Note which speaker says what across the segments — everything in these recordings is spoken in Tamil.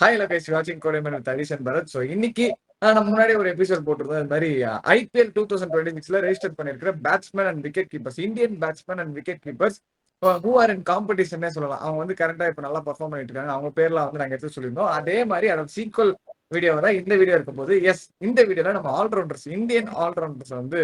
Speaker 1: ஹாய் ஹலோ கைஸ் வாட்சிங் கோடைமன் with Harish and Bharath. So இன்னைக்கு நம்ம முன்னாடி ஒரு எபிசோட் போட்டிருந்தோம். இந்த மாதிரி ஐபிஎல் 2026 ரெஜிஸ்டர் பண்ணிருக்கிற batsman and wicket keepers, Indian batsman and wicket keepers who are in competition சொல்லலாம். அவங்க வந்து கரண்டா இப்ப நல்லா பர்ஃபார்ம் பண்ணிட்டு இருக்காங்க. அவங்க பேர்லாம் வந்து நாங்க எடுத்து சொல்லியிருந்தோம். அதே மாதிரி அதோட சீக்வல் வீடியோவை தான் இந்த வீடியோ இருக்கும்போது, எஸ் இந்த வீடியோல நம்ம ஆல்ரவுண்டர்ஸ், இந்தியன் ஆல்ரவுண்டர்ஸ் வந்து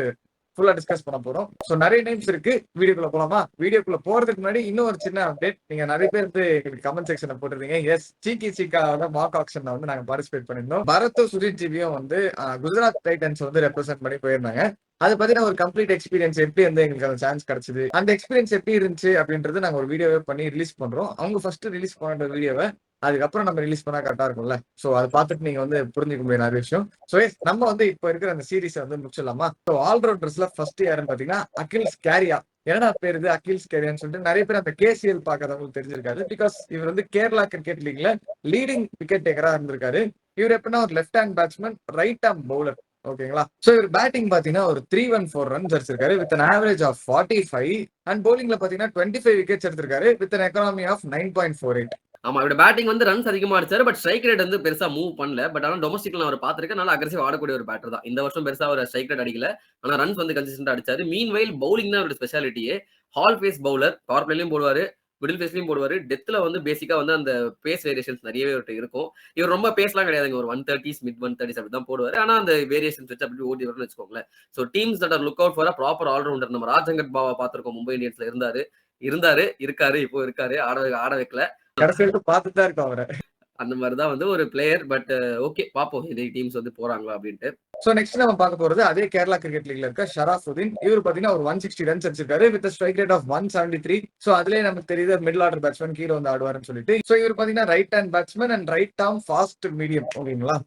Speaker 1: ஃபுல்லா டிஸ்கஸ் பண்ண போறோம். சோ நிறைய நேம்ஸ் இருக்கு. வீடியோக்குள்ள போலாமா? வீடியோக்குள்ள போறதுக்கு முன்னாடி இன்னும் ஒரு சின்ன அப்டேட். நீங்க நிறைய பேர் வந்து எங்களுக்கு கமெண்ட் செக்ஷன்ல போட்டுருந்தீங்க. எஸ், சீக்கி சீக்காவோட மார்க் ஆக்ஷன்ல வந்து நாங்க பார்ட்டிசிபேட் பண்ணிருந்தோம். பரத்தும் சுஜித் ஜிவியும் வந்து குஜராத் டைட்டன்ஸ் வந்து ரெப்ரசென்ட் பண்ணி போயிருந்தாங்க. அது பாத்தீங்கன்னா ஒரு கம்ப்ளீட் எக்ஸ்பீரியன்ஸ் எப்படி வந்து எங்களுக்கு அந்த சான்ஸ் கிடைச்சது, அந்த எக்ஸ்பீரியன்ஸ் எப்படி இருந்துச்சு அப்படின்றது நாங்க ஒரு வீடியோவே பண்ணி ரிலீஸ் பண்றோம். அவங்க ஃபர்ஸ்ட் ரிலீஸ் பண்ண வீடியோவை அதுக்கப்புறம் நம்ம ரிலீஸ் பண்ணா கரெக்டா இருக்கும்ல. சோ அதை பார்த்துட்டு நீங்க வந்து புரிஞ்சுக்க முடியும் நிறைய விஷயம். சோ நம்ம வந்து இப்ப இருக்கிற அந்த சீரீஸ் வந்து முடிச்சிடலாமா? சோ ஆல்ரவுண்டர்ஸ்ல ஃபர்ஸ்ட் யாருன்னு பாத்தீங்கன்னா அகில்ஸ் கேரியா. என்னடா பேர் இது அகில்ஸ் கேரியான்னு சொல்லிட்டு நிறைய பேர் அந்த கேசிஎல் பாக்காதவங்களுக்கு தெரிஞ்சிருக்காரு. பிகாஸ் இவர் வந்து கேரளா கிரிக்கெட் லீக்ல லீடிங் விக்கெட் டேக்கரா இருந்திருக்காரு. இவர் எப்படின்னா ஒரு left hand batsman, right arm bowler. ஓகேங்களா? சோ இவர் பேட்டிங் பாத்தீங்கன்னா ஒரு 314 ரன்ஸ் அடிச்சிருக்காரு with an average of 45 and bowlingல பாத்தீங்கன்னா 25 விக்கெட்ஸ் எடுத்திருக்காரு வித் an economy of 9.48.
Speaker 2: ஆமா, இவரோட பேட்டிங் வந்து ரன்ஸ் அதிகமா அடிச்சாரு. பட் ஸ்ட்ரைக் ரேட் வந்து பெருசா மூவ் பண்ணல. பட் ஆனா டொமஸ்டிக்ல நான் அவர் பாத்திருக்கேன். நல்லா அக்ரெசிவ் ஆடக்கூடிய ஒரு பேட்டர் தான். இந்த வருஷம் பெருசா ஒரு ஸ்ட்ரைக் ரேட் அடிக்கல. ஆனா ரன்ஸ் வந்து கன்சிஸ்டன்டா அடிச்சாரு. மீன் வைல் பவுலிங் தான் அவரோட ஸ்பெஷாலிட்டியே. ஹால் பேஸ் பவுலர், பவர் பிளேலயும் போடுவாரு, மிடில் பேஸ்லயும் போடுவாரு. டெத்ல வந்து பேசிக்கா வந்து அந்த பேஸ் வேரியேஷன்ஸ் நிறையவே அவர்கிட்ட இருக்கும். இவர் ரொம்ப பேஸ்லாம் கிடையாதுங்க. ஒரு 130s மிட் 130s அப்படி தான் போடுவாரு. ஆனா அந்த வேரியேஷன்ஸ் வச்சு அப்படி ஓடி வரும்னு வச்சுக்கோங்களேன். So teams that are look out for a proper allrounder. நம்ம ராஜங்கட் பாவா பார்த்திருக்கோம். மும்பை இந்தியன்ஸ்ல இருக்காரு, இப்போ இருக்காரு. ஆட வைக்கல.
Speaker 1: கடைசி வரைக்கும் பார்த்துட்டு தான் இருக்கோம் அவரை.
Speaker 2: அந்த மாதிரிதான் வந்து ஒரு பிளேயர். பட் ஓகே, பாப்போம் இதே டீம்ஸ் வந்து போறாங்களா அப்படின்ட்டு.
Speaker 1: சோ நெக்ஸ்ட் நம்ம பார்க்க போறது அதே கேரளா கிரிக்கெட் லீக்ல இருக்க ஷராஃபுதீன். இவர் பாத்தீங்கன்னா ஒரு 160 ரன்ஸ் அடிச்சிருக்காரு with strike rate of 173. So அதுலயே நமக்கு தெரியுது மிடில் ஆர்டர் பேட்ஸ்மேன் கீழே வந்து ஆடுவாருன்னு சொல்லிட்டு. சோ இவர் பாத்தீங்கன்னா right hand batsman and right arm fast medium. ஓகேங்களா?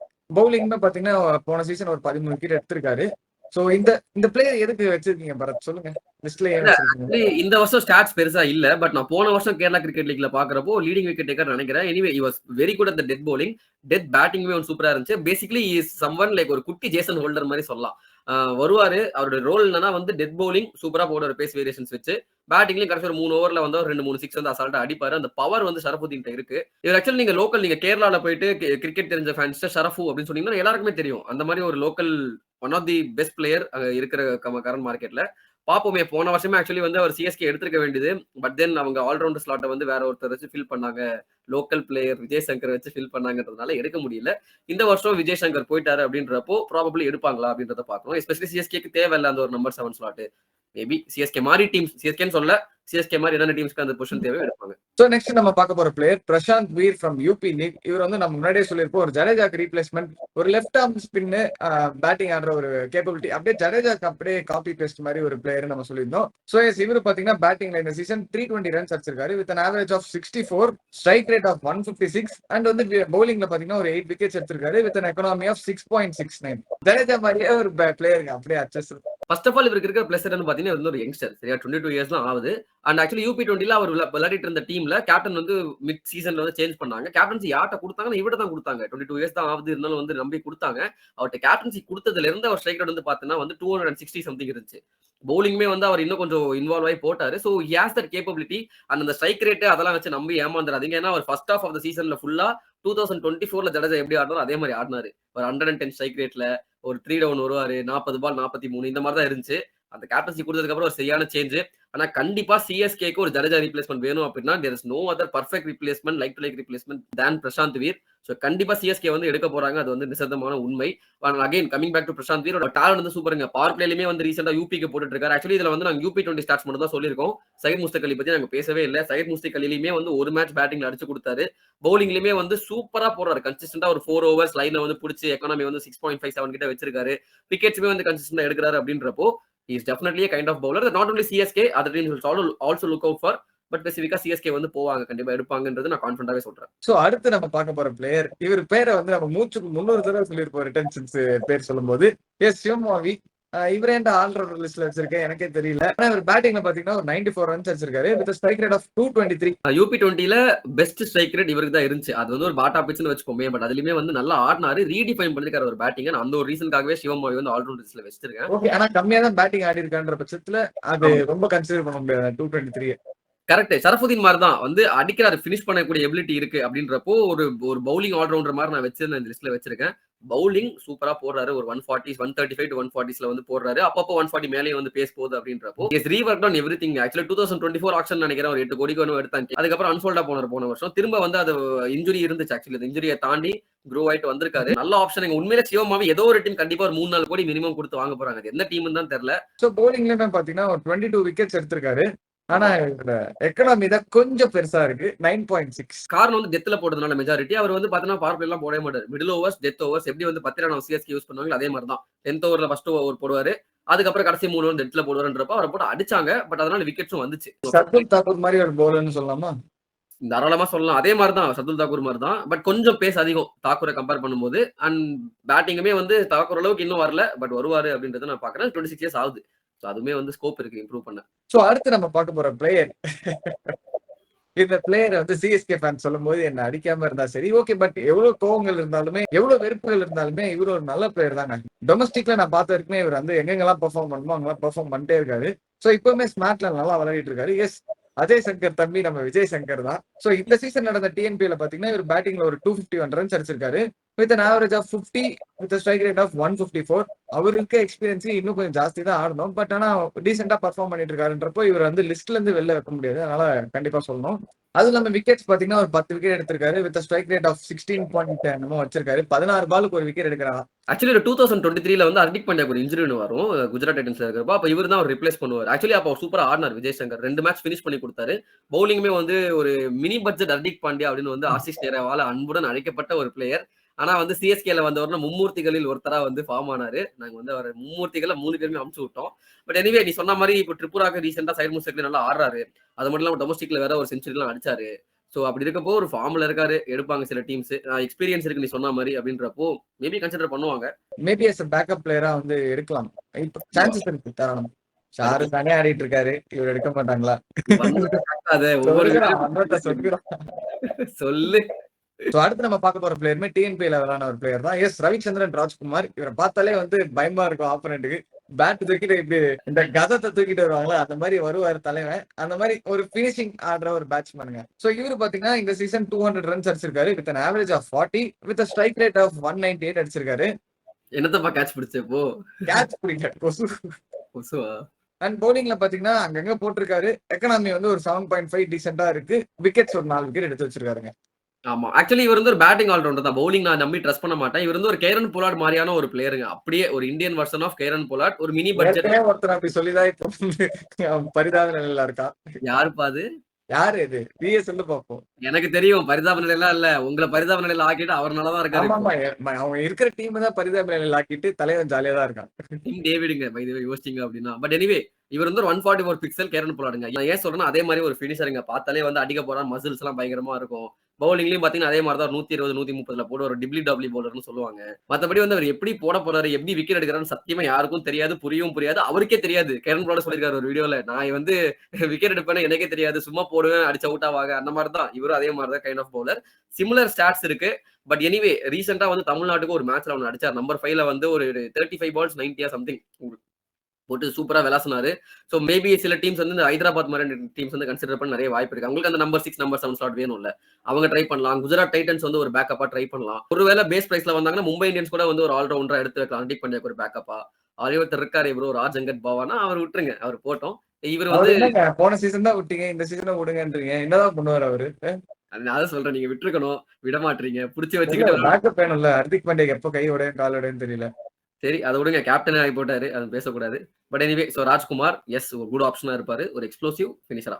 Speaker 1: பவுலிங்ல பாத்தீங்கன்னா போன சீசன் ஒரு 13 விக்கெட் எடுத்திருக்காரு. சோ இந்த பிளேயர் எதுக்கு வச்சிருக்கீங்க பரத்? சொல்லுங்க. லிஸ்ட்ல ஏன் வச்சிருக்கீங்க?
Speaker 2: இந்த வருஷம் ஸ்டாட்ஸ் பெருசா இல்ல. பட் நான் போன வருஷம் கேரளா கிரிக்கெட் லீக்ல பாக்குறப்போ லீடிங் விக்கெட் டேக்கர் நினைக்கிறேன். Anyway he was very good at death bowling. Death பேட்டிங்குமே வந்து சூப்பரா இருந்துச்சு. பேசிக்கலி இஸ் சம்வன் லைக் ஒரு குட்டி ஜேசன் ஹோல்டர் மாதிரி சொல்லலாம். வருவாரு. அவருடைய ரோல் என்னன்னா வந்து டெத் பவுலிங் சூப்பரா போடுற பேஸ் வேரியேஷன்ஸ் வச்சு, பேட்டிங்லயும் கடைசி ஒரு 3 ஓவர்ல வந்து ஒரு 2-3 சிக்ஸ் வந்து அசால்ட்டா அடிப்பாரு. அந்த பவர் வந்து ஷரஃபுதீன் இருக்கு. இவர் ஆக்சுவலி நீங்க லோக்கல், நீங்க கேரளால போயிட்டு கிரிக்கெட் தெரிஞ்ச ஃபேன்ஸ் ஷரஃபு அப்படின்னு சொன்னீங்கன்னா எல்லாருக்குமே தெரியும். அந்த மாதிரி ஒரு local one of the best player இருக்கிற கரண்ட் மார்க்கெட்ல. பாப்போமே. போன வருஷமே ஆக்சுவலி வந்து அவர் சிஎஸ்கே எடுத்திருக்க வேண்டியது. பட் தென் அவங்க ஆல்ரவுண்டர் ஸ்லாட்டை வந்து வேற ஒருத்தர் வச்சு ஃபில் பண்ணாங்க. லோக்கல் பிளேயர் விஜய் சங்கர் வச்சு ஃபில் பண்ணாங்கன்றதுனால எடுக்க முடியல. இந்த வருஷம் விஜய் சங்கர் போயிட்டாரு அப்படின்றப்போ ப்ராபபிளி எடுப்பாங்களா அப்படின்றத பார்க்கணும். எஸ்பெஷலி சிஎஸ்கேக்கு தேவையில்ல அந்த ஒரு நம்பர் 7 ஸ்லாட். மேபி சிஎஸ்கே மாதிரி டீம்ஸ், சிஎஸ்கேன்னு சொல்ல, சிஎஸ்கே மாதிரி என்னென்ன டீம்ஸ்க்கு அந்த பொசிஷன் தேவை எடுப்பாங்க.
Speaker 1: சோ நெக்ஸ்ட் நம்ம பார்க்க போற player Prashant Veer from UP league. இவர் வந்து நம்ம முன்னாடியே சொல்லியிருப்போம், ஒரு ஜடேஜாக்கு ரீப்ளேஸ்மெண்ட், ஒரு லெஃப்ட் ஆர்ம் ஸ்பின் பேட்டிங் ஆடுற ஒரு கேப்பபிலிட்டி. அப்படியே ஜடேஜாக்கு அப்படியே காப்பி பேஸ்ட் மாதிரி ஒரு பிளேயர் நம்ம சொல்லியிருந்தோம். சோ எஸ், இவர் பாத்தீங்கன்னா பேட்டிங்ல இந்த சீசன் 320 ரன்ஸ் அடிச்சிருக்காரு with an average of 64, strike rate of 156 and வந்து பவுலிங்ல பாத்தீங்கன்னா ஒரு 8 விக்கெட்ஸ் எடுத்திருக்காரு with an economy of 6.69. Jadeja மாதிரியே ஒரு பிளேயருங்க, அப்படியே அச்சஸ்.
Speaker 2: ஃபர்ஸ்ட் ஆஃப் ஆல் இவருக்கு இருக்கிற பிளஸ் என்னன்னு பாத்தீங்கன்னா இவர் ஒரு யங்ஸ்டர். சரியா, 22 இயர்ஸ் தான் ஆகுது. அண்ட் ஆக்சுவலி UP20ல அவர் விளையாடிட்டு இருந்த டீம்ல கேப்டன் வந்து மிட் சீசன்ல வந்து சேஞ்ச் பண்ணாங்க. கேப்டன்சி யார்ட்ட கொடுத்தாங்கன்னா இவர்ட்ட தான் கொடுத்தாங்க. 22 இயர்ஸ் தான் ஆகுது, இருந்தாலும் வந்து நம்பி கொடுத்தாங்க. அவர்கிட்ட கேப்டன்சி கொடுத்ததுல இருந்து அவர் ஸ்ட்ரைக் ரேட் வந்து பாத்தீங்கன்னா வந்து 260 சம்திங் இருந்துச்சு. பவுலிங்குமே வந்து அவர் இன்னும் கொஞ்சம் இன்வால்வ் ஆகி போட்டாரு. So has that capability. அந்த ஸ்ட்ரைக் ரேட் அதெல்லாம் வச்சு நம்பி ஏமாந்துடாதீங்க. ஏன்னா அவர் ஃபர்ஸ்ட் ஆஃப் த சீசன்ல ஃபுல்லா 2024ல ஜடேஜா எப்படி ஆடுறாரோ அதே மாதிரி ஆடினாரு. ஒரு 110 ஸ்ட்ரைக் ரேட்ல ஒரு 3 டவுன் வருவாரு, 40 பால் 43 இந்த மாதிரி தான் இருந்துச்சு. அந்த கேப்டன்சி கொடுத்ததுக்கு அப்புறம் ஒரு சரியான சேஞ்ச். ஆனா கண்டிப்பா சிஎஸ்கேக்கு ஒரு ஜடேஜா ரீப்ளேஸ்மெண்ட் வேணும் அப்படின்னா there is no other perfect replacement like to like replacement than Prashant Veer. So கண்டிப்பா சிஎஸ்கே வந்து எடுக்க போறாங்க. அது வந்து நிசப்தமான உண்மை. Again coming back to Prashant Veer, talent வந்து சூப்பருங்க. பவர் பிளேலுமே வந்து ரீசெண்டா யூபிக்கு போட்டுட்டு இருக்காரு. ஆக்சுவலி இதுல வந்து நாங்க UP20 ஸ்டாட்ஸ் மட்டும் தான் சொல்லியிருக்கோம். சையத் முஸ்தக் அலி பத்தி நாங்க பேசவே இல்லை. சையத் முஸ்தக் அலியுமே வந்து ஒரு மேட்ச் பேட்டிங்ல அடிச்சு கொடுத்தாரு. பவுலிங்லயுமே வந்து சூப்பரா போடுறாரு. கன்சிஸ்டன்டா ஒரு 4 ஓவர்ஸ் லைன்ல வந்து பிடிச்சி எக்கானமி வந்து 6.57 கிட்ட வச்சிருக்காரு. விக்கெட்ஸுமே வந்து கன்சிஸ்டன்டா எடுக்கிறாரு அப்படின்றப்போ he is definitely a kind of bowler that not only CSK, other teams will also look out for. But ஸ்பெசிஃபிக்கா சிஎஸ்கே வந்து போவாங்க, கண்டிப்பா எடுப்பாங்கன்றது நான் கான்ஃபிடண்டாவே சொல்றேன்.
Speaker 1: சோ அடுத்து நம்ம பார்க்க போற பிளேயர், இவர் பேரை வந்து நம்ம மூச்சுக்கு 300 தடவை சொல்லியிருப்போம் ரிட்டன்ஷன்ஸ் பேர் சொல்லும்போது. எஸ், சிவமாவி. இவரே ஆல்ரவுண்டர் லிஸ்ட்ல வச்சிருக்கேன், எனக்கே தெரியல. ஆனா இவர் பேட்டிங்ல பாத்தீங்கன்னா ஒரு 94 ரன்ஸ் அடிச்சிருக்காரு வித் ஸ்ட்ரைக் ரேட் ஆஃப் 223.
Speaker 2: UP20ல பெஸ்ட் ஸ்ட்ரைக் ரேட் இவருக்கு தான் இருந்துச்சு. அது வந்து ஒரு பாட்டா பிட்ச்னு வச்சுக்கோமே. பட் அதுலயுமே வந்து நல்லா ஆடினாரு, ரீடிஃபைன் பண்ணிருக்காரு ஒரு பேட்டிங். அந்த ஒரு ரீசனுக்காகவே சிவமாவி வந்து ஆல்ரவுண்டர் லிஸ்ட்ல வச்சிருக்கேன்.
Speaker 1: ஓகே, ஆனா கம்மியா தான் பேட்டிங் ஆடி இருக்கான்ற பட்சத்துல அது ரொம்ப கன்சிடர் பண்ண முடியாது 223.
Speaker 2: கரெக்ட். ஷரஃபுதீன் மாதிரி தான் வந்து அடிக்கிறாரு, ஃபினிஷ் பண்ணக்கூடிய எபிலிட்டி இருக்கு அப்படின்றப்போ ஒரு ஒரு பவுலிங் ஆல்ரவுண்டர் மாதிரி நான் வச்சிருந்தேன், இந்த லிஸ்ட்ல வச்சிருக்கேன். பவுலிங் சூப்பரா போடுறாரு. ஒரு 140 135 to 140ஸ்ல வந்து போடுறாரு. அப்பப்போ 140 மேலேயும் வந்து பேஸ் போகுது அப்படின்றப்போ is reworked on everything. Actually 2024 action நினைக்கிறேன் ஒரு 8 கோடிக்கு ஒன்று எடுத்தாங்க. அதுக்கப்புறம் அன்ஃபோல்டா போனார் போன வருஷம். திரும்ப வந்து அது இன்ஜுரி இருந்துச்சு. ஆக்சுவலி இந்த இன்ஜுரியை தாண்டி க்ரோ ஆயிட்டு வந்திருக்காரு. நல்ல ஆப்ஷன். உண்மையிலே சிவமாவே ஏதோ ஒரு டீம் கண்டிப்பா ஒரு 3-4 கோடி மினிமம் கொடுத்து வாங்க போறாங்க. அது எந்த டீம் தான் தெரியல.
Speaker 1: சோ பவுலிங்லயுமே பாத்தீங்கன்னா ஒரு 22 விக்கெட்ஸ் எடுத்திருக்காரு. ஆனா இவரோட எக்கனாமி தான் கொஞ்சம் பெருசா இருக்கு. 9.6.
Speaker 2: காரணம் வந்து டெத்ல போடுறதுனால மெஜாரிட்டி. அவர் வந்து பாத்தீங்கன்னா பவர் பிளே எல்லாம் போடவே மாட்டாரு. மிடில் ஓவர்ஸ், டெத் ஓவர்ஸ் எப்படி வந்து 10 ரன் சிஎஸ்கே யூஸ் பண்ணுவாங்க அதே மாதிரி தான். 10th ஓவர்ல ஃபர்ஸ்ட் ஓவர் போடுவாரு. அதுக்கப்புறம் கடைசி 3 ஓவர் டெத்ல போடுவாருன்றப்ப அவரை போட்டு அடிச்சாங்க. பட் அதனால விக்கெட்ஸும் வந்துச்சு.
Speaker 1: சர்துல் தாக்கூர் மாதிரி ஒரு பவுலர்னு சொல்லலாமா?
Speaker 2: தாராளமா சொல்லலாம். அதே மாதிரி தான் சர்துல் தாக்கூர் மாதிரி தான். பட் கொஞ்சம் பேஸ் அதிகம் தாக்கூரை கம்பேர் பண்ணும்போது. அண்ட் பேட்டிங்குமே வந்து தாக்கூர் அளவுக்கு இன்னும் வரல. பட் வருவாரு அப்படின்றத நான் பாக்குறேன். 26 இயர்ஸ் ஆகுது. ஸோ அதுவுமே வந்து ஸ்கோப் இருக்கு இம்ப்ரூவ் பண்ண.
Speaker 1: சோ அடுத்து நம்ம பார்க்க போற பிளேயர் இந்த பிளேயர் வந்து சிஎஸ்கே ஃபேன் சொல்லும்போது என்ன அடிக்காம இருந்தா சரி ஓகே. பட் எவ்வளவு கோவங்கள் இருந்தாலுமே எவ்வளவு வெறுப்புகள் இருந்தாலுமே இவர் ஒரு நல்ல பிளேயர் தாங்க. டொமஸ்டிக்ல நான் பார்த்த வரைக்குமே இவர் வந்து எங்கெங்கெல்லாம் பெர்ஃபார்ம் பண்ணுமோ அங்கெல்லாம் பெர்ஃபார்ம் பண்ணிட்டே இருக்காரு. சோ இப்பவுமே ஸ்மார்ட்ல நல்லா விளையாடிட்டு இருக்காரு. எஸ், அஜய் சங்கர் தம்பி நம்ம விஜய் சங்கர் தான். சோ இந்த சீசன் நடந்த டிஎன்பில பாத்தீங்கன்னா இவர் பேட்டிங்ல ஒரு 251 ரன்ஸ் அடிச்சிருக்காரு with an average of 50 with a strike rate of 154. அவருக்கு எக்ஸ்பீரியன்ஸ் இன்னும் கொஞ்சம் ஜாஸ்தி தான் ஆடணும். பட் ஆனா டீசெண்டா பர்ஃபார்ம் பண்ணிட்டு இருக்காருன்றப்போ இவர் வந்து லிஸ்ட்ல இருந்து வெளில வைக்க முடியாது. அதனால கண்டிப்பா சொல்லணும். அது நம்ம விக்கெட்ஸ் பாத்தீங்கன்னா ஒரு 10 விக்கெட் எடுத்திருக்காரு வித் ஸ்ட்ரைக் ரேட் ஆஃப் 16 என்னமோ வச்சிருக்காரு. 16 பாலுக்கு ஒரு விக்கெட் எடுக்கிறாங்க.
Speaker 2: ஆக்சுவலி 2023ல வந்து ஹர்திக் பாண்டியாக்கு ஒரு இன்ஜுரி வரும் குஜராத் டைட்டன்ஸ்ல இருக்கிறப்ப. அப்ப இவர் தான் அவர் ரிப்ளேஸ் பண்ணுவார். ஆக்சுவலி அப்போ சூப்பரா ஆடினார் விஜய் சங்கர். 2 மேட்ச் ஃபினிஷ் பண்ணி கொடுத்தாரு. பவுலிங்குமே வந்து ஒரு மினி பட்ஜெட் ஹர்திக் பாண்டியா அப்படின்னு வந்து ஆசிஷ் நேரவால அன்புடன் அழைக்கப்பட்ட ஒரு பிளேயர். ஆனா வந்து சிஎஸ்கேல வந்தவர்னா மும்மூர்த்திகளில் ஒருத்தரா வந்து ஃபார்ம் ஆனாரு. நாங்க வந்து அவர் மும்மூர்த்திகளை 3 பேருமே அமுச்சு விட்டோம். பட் எனிவே நீ சொன்ன மாதிரி இப்போ ட்ரிபுராக்கு ரீசெண்டா சைட் முஸ்டேக்ல நல்லா ஆடுறாரு. அது மட்டும் இல்லாம டொமஸ்டிக்ல வேற ஒரு செஞ்சுரி எல்லாம் அடிச்சாரு. சோ அப்படி இருக்கப்போ ஒரு ஃபார்ம்ல இருக்காரு. எடுப்பாங்க சில டீம்ஸ். எக்ஸ்பீரியன்ஸ் இருக்கு நீ சொன்ன மாதிரி அப்படின்றப்போ மேபி கன்சிடர் பண்ணுவாங்க.
Speaker 1: மேபி as a பேக்கப் பிளேயரா வந்து எடுக்கலாம். இப்ப சான்சஸ் இருக்கு தாராளம். ஷாரு தானே ஆடிட்டு இருக்காரு. இவர் எடுக்க மாட்டாங்களா?
Speaker 2: ஒவ்வொரு
Speaker 1: சொல்லுறான்.
Speaker 2: சொல்லு.
Speaker 1: சோ அடுத்து நம்ம பார்க்க போற பிளேயருமே டிஎன்பில விளையாட ஒரு பிளேயர் தான். எஸ், ரவிச்சந்திரன் ராஜ்குமார். இவரை பார்த்தாலே வந்து பயமா இருக்கும் ஆப்போனன்ட்டுக்கு. பேட் தூக்கிட்டு இப்படி இந்த கதத்தை தூக்கிட்டு வருவாங்களா அந்த மாதிரி வருவாரு தலைவன். அந்த மாதிரி ஒரு பினிஷிங் ஆடுற ஒரு பேட்ஸ்மேனுங்க. சோ இவரு பாத்தீங்கன்னா இந்த சீசன் 200 ரன்ஸ் அடிச்சிருக்காரு with an average of 40 with a strike rate of 198 அடிச்சிருக்காரு.
Speaker 2: என்னத்தப்பா கேட்ச் பிடிச்சப்போ?
Speaker 1: கேட்ச் பிடிக்கல, கொசு.
Speaker 2: கொசுவா?
Speaker 1: அண்ட் பவுலிங்ல பாத்தீங்கன்னா அங்கங்க போட்டிருக்காரு. எக்கனாமி வந்து ஒரு 7.5 டீசெண்டா இருக்கு. விக்கெட்ஸ் ஒரு 4 விக்கெட் எடுத்து வச்சிருக்காருங்க.
Speaker 2: ஆமா. ஆக்சுவலி இவர் வந்து ஒரு பேட்டிங் ஆல்ரவுண்டர் தான். பவுலிங் நான் நம்பி ட்ரஸ்ட் பண்ண மாட்டேன். இவர் வந்து ஒரு கேரன் போலார்ட் மாதிரியான ஒரு பிளேயருங்க. அப்படியே ஒரு இந்தியன் வெர்ஷன் ஆஃப் கேரன் போலார்ட். ஒரு மினி பட்ஜெட்.
Speaker 1: ஒருத்தர் அப்படி சொல்லிதான் இப்போ பரிதாப நிலையில இருக்கான்.
Speaker 2: யாருப்பா அது?
Speaker 1: யாரு இது? நீயே சொல்லு பாப்போம்.
Speaker 2: எனக்கு தெரியும் பரிதாப நிலையெல்லாம் இல்ல. உங்களை பரிதாப நிலையில ஆக்கிட்டு அவர்னாலதான் இருக்காரு.
Speaker 1: அவங்க இருக்கிற டீம் தான் பரிதாப நிலையில ஆக்கிட்டு தலைவன் ஜாலியா தான் இருக்கான்.
Speaker 2: டீம் டேவிடுங்க பை தி வே யோசிச்சீங்க அப்படின்னா. பட் எனிவே இவர் வந்து ஒரு 144 பிக்சல் கேரன் போலாடுங்க. நான் ஏன் சொல்றேன்னா அதே மாதிரி ஒரு பினிஷருங்க. பார்த்தாலே வந்து அடிக்க போறா மசில்ஸ் எல்லாம் பயங்கரமா இருக்கும். பவுலிங்லயும் பாத்தீங்கன்னா அதே மாதிரி தான் 120 130ல போட ஒரு டிப்ளி டபிள்யூ பவுலர்னு சொல்லுவாங்க. மத்தபடி வந்து அவர் எப்படி போட போறாரு, எப்படி விக்கெட் எடுக்கிறாருன்னு சத்தியமா யாருக்கும் தெரியாது, புரியவும் புரியாது. அவருக்கே தெரியாது. கேரன் போலார்ட் சொல்லியிருக்காரு ஒரு வீடியோல, நான் வந்து விக்கெட் எடுப்பேன்னு எனக்கே தெரியாது, சும்மா போடுவேன், அடிச்சு அவுட் ஆவாங்க. அந்த மாதிரி தான் இவரும் அதே மாதிரி தான் kind of bowler. Similar stats இருக்கு. பட் எனிவே ரீசெண்டா வந்து தமிழ்நாட்டுக்கு ஒரு மேட்ச்ல அவன் அடிச்சார். நம்பர் 5ல வந்து ஒரு 35 பால்ஸ் 90 சம்திங் போட்டு சூப்பரா விளாசினாரு. சோ மேபி சில டீம்ஸ் வந்து இந்த ஹைதராபாத் மாதிரி டீம்ஸ் வந்து கன்சிடர் பண்ண நிறைய வாய்ப்பு இருக்கு. அவங்களுக்கு அந்த நம்பர் 6 நம்பர் 7 ஸ்லாட் வேணும்ல, அவங்க ட்ரை பண்ணலாம். குஜராத் டைட்டன்ஸ் வந்து ஒரு பேக்கப்பா ட்ரை பண்ணலாம். ஒருவேளை பேஸ் பிரைஸ்ல வந்தாங்கன்னா மும்பை இந்தியன்ஸ் கூட வந்து ஒரு ஆல்ரவுண்டரா எடுத்து வைக்கலாம். ஹர்திக் பாண்டியாக்கு ஒரு பேக்கப்பா. ஒருத்தர் இருக்காரு இவரு ராஜ் அங்கட் பவானா, அவர் விட்டுருங்க, அவர் போட்டோம். இவர் வந்து
Speaker 1: போன சீசன் தான் விட்டீங்க, இந்த சீசன் விடுங்கன்றீங்க. என்னதான் பண்ணுவாரு அவரு?
Speaker 2: அதான் சொல்றேன், நீங்க விட்டுருக்கணும், விட மாட்டீங்க, புடிச்சு வச்சுக்கிட்டு.
Speaker 1: பேக்கப் வேணும்ல. ஹர்திக் பாண்டியா எப்போ கை உடைய கால் உடையன்னு தெரியல.
Speaker 2: சரி அதை விடுங்க, கேப்டன் ஆகி போட்டாரு, அது பேசக்கூடாது. But anyway so Rajkumar yes ஒரு குட் ஆப்ஷனா இருப்பாரு, ஒரு எக்ஸ்ப்ளோசிவ் பினிஷரா.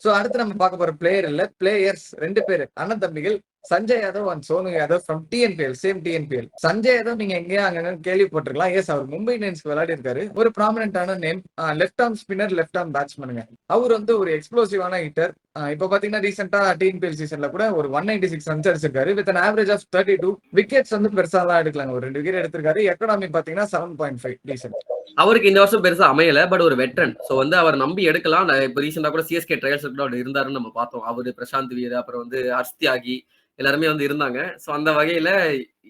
Speaker 1: சோ அடுத்து நம்ம பார்க்க போற பிளேயர் இல்ல, பிளேயர்ஸ் 2 பேரு அண்ணன் தம்பிகள். Sanjay Yadav and Sonu Yadav from TNPL, same TNPL. Sanjay Yadav நீங்க எங்கேயா அங்க கேள்விப்பட்டிருக்கலாம். எஸ், அவர் மும்பை இந்தியன்ஸ்க்கு விளையாடி இருக்காரு. ஒரு ப்ராமினன்டான name. Left arm spinner, left arm பேட்ஸ்மேனுங்க. அவர் வந்து ஒரு எக்ஸ்ப்ளோசிவான ஹிட்டர். இப்ப பாத்தீங்கன்னா ரீசெண்டா டிஎன்பிஎல் சீசன்ல கூட ஒரு 196 ரன்ஸ் அடிச்சிருக்காரு with an average of 32. Wickets வந்து பெருசாலாம் எடுக்கலாங்க, ஒரு 2 விக்கெட் எடுத்திருக்காரு. எக்கனாமி பாத்தீங்கன்னா 7.5 டீசென்ட்.
Speaker 2: அவருக்கு இந்த வருஷம் பெருசா அமையல, பட் ஒரு வெட்டரன். சோ வந்து அவர் நம்பி எடுக்கலாம். இப்ப ரீசெண்டா கூட சிஎஸ்கே ட்ரையல்ஸ் இருந்தாருன்னு நம்ம பார்த்தோம். அவரு பிரசாந்த் வீர், அப்புறம் வந்து ஹர்ஷ் தியாகி, எல்லாருமே வந்து இருந்தாங்க. சோ அந்த வகையில